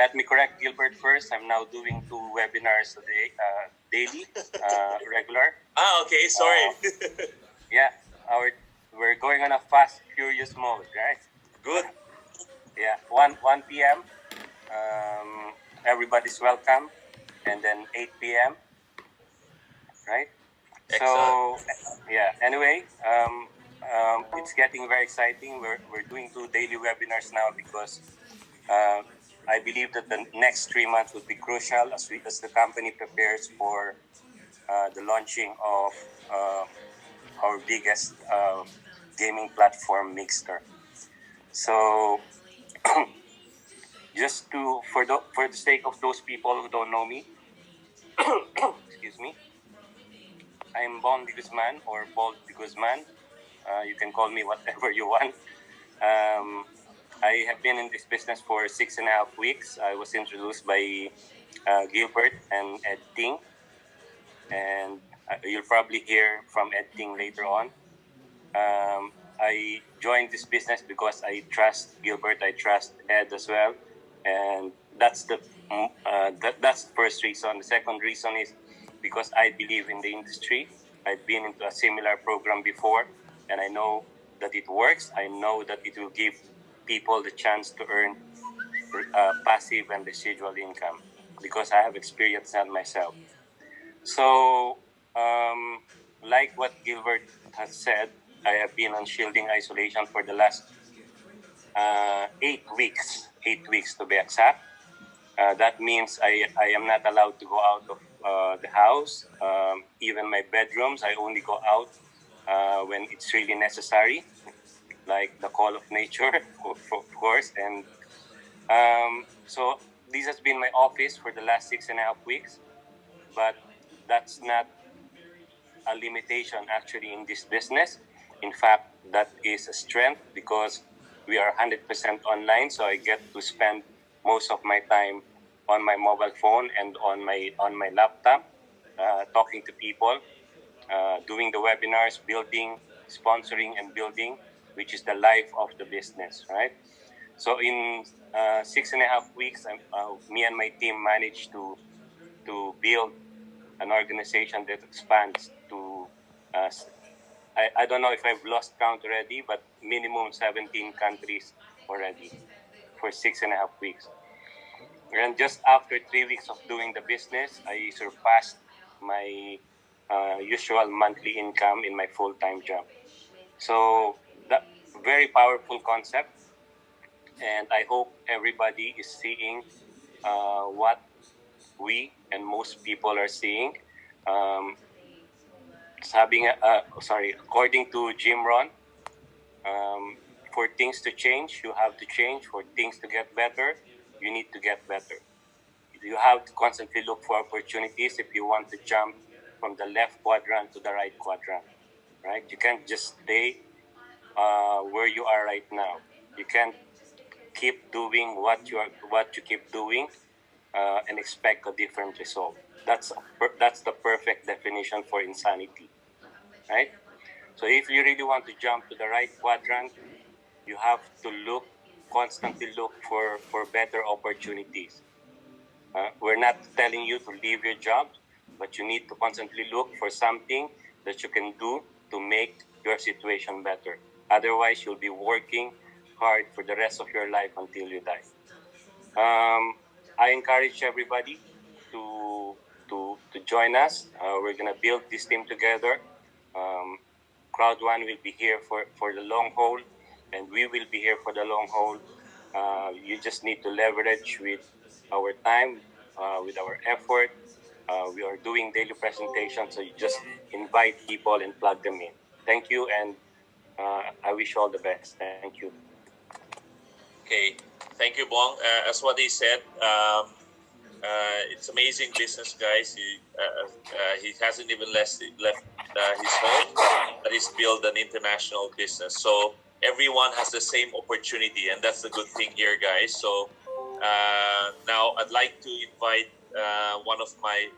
let me correct Gilbert first. I'm now doing 2 webinars a day, daily, regular. Okay, sorry. Yeah, we're going on a fast, furious mode, right? Good. Yeah, 1 p.m. Everybody's welcome, and then 8 p.m. Right? Excellent. So yeah. Anyway, it's getting very exciting. We're doing 2 daily webinars now because I believe that the next 3 months would be crucial as the company prepares for the launching of our biggest gaming platform, Mixter. So, just for the sake of those people who don't know me, excuse me, I'm Bong de Guzman or Bold de Guzman. You can call me whatever you want. Um, I have been in this business for 6.5 weeks. I was introduced by Gilbert and Ed Ting, and you'll probably hear from Ed Ting later on. I joined this business because I trust Gilbert, I trust Ed as well, and that's that's the first reason. The second reason is because I believe in the industry. I've been into a similar program before, and I know that it works. I know that it will give people the chance to earn passive and residual income because I have experienced that myself. So, like what Gilbert has said, I have been on shielding isolation for the last 8 weeks, 8 weeks to be exact. That means I am not allowed to go out of the house. Even my bedrooms, I only go out when it's really necessary, like the call of nature, of course. And so this has been my office for the last 6.5 weeks, but that's not a limitation actually in this business. In fact, that is a strength because we are 100% online, so I get to spend most of my time on my mobile phone and on my laptop, talking to people, doing the webinars, building, sponsoring, and building, which is the life of the business, right? So in 6.5 weeks, me and my team managed to build an organization that expands to, I don't know if I've lost count already, but minimum 17 countries already for 6.5 weeks. And just after 3 weeks of doing the business, I surpassed my usual monthly income in my full-time job. So that very powerful concept, and I hope everybody is seeing what we and most people are seeing. According to Jim Rohn, for things to change, you have to change. For things to get better, you need to get better. You have to constantly look for opportunities if you want to jump from the left quadrant to the right quadrant, right? You can't just stay where you are right now. You can't keep doing what you keep doing and expect a different result. That's the perfect definition for insanity, right? So if you really want to jump to the right quadrant, you have to constantly look for better opportunities. We're not telling you to leave your job, but you need to constantly look for something that you can do to make your situation better. Otherwise, you'll be working hard for the rest of your life until you die. I encourage everybody to join us. We're gonna build this team together. Crowd One will be here for the long haul, and we will be here for the long haul. You just need to leverage with our time, with our effort. We are doing daily presentations, so you just invite people and plug them in. Thank you, and I wish you all the best. Thank you. Okay, thank you, Bong. As what he said, it's amazing business, guys. He hasn't even left his home, but he's built an international business. So everyone has the same opportunity, and that's the good thing here, guys. So now I'd like to invite one of my